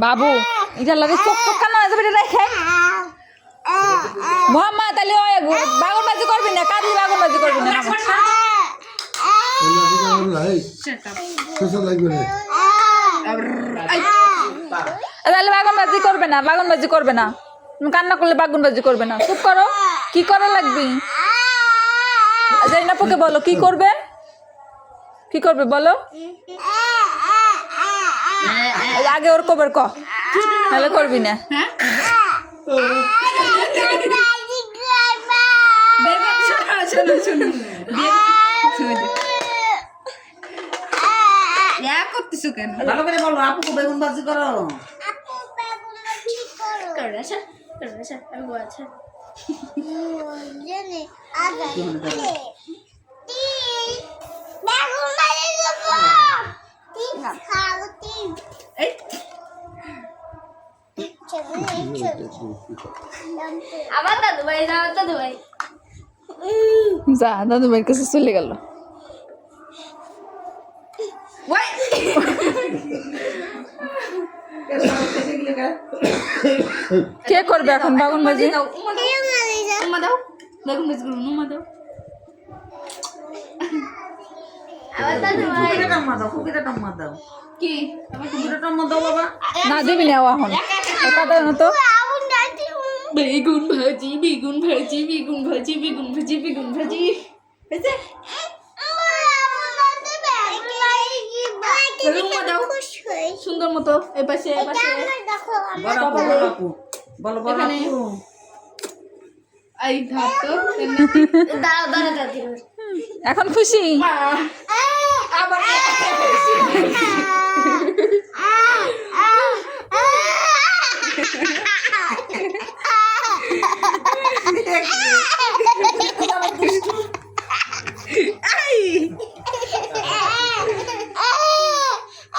বাবু এটা লাগে চোখ চোখ কান্না যাবে রেখে মোহাম্মদ তাহলে বাগনবাজি করবি না কাঁদলি বাগনবাজি করবি না তাহলে বাগনবাজি করবে না বাগনবাজি করবে না তুমি কান্না করলে বাগনবাজি করবে না চুপ করো কি করা লাগবে জাইনাপুকে বলো কি করবে বলো আগে ওর কবার ক তাহলে করবি না করতেছো কেন ভালো করে বলো আপুকে বেগুন ভাজি করো আবার দাদু ভাই যা দাদু ভাইয়ের কাছে চলে গেল কে করবে এখন বাগুনবাজি না দিবি না এখন তো বেগুন ভাজি সুন্দর মতো এই পাশে এখন খুশি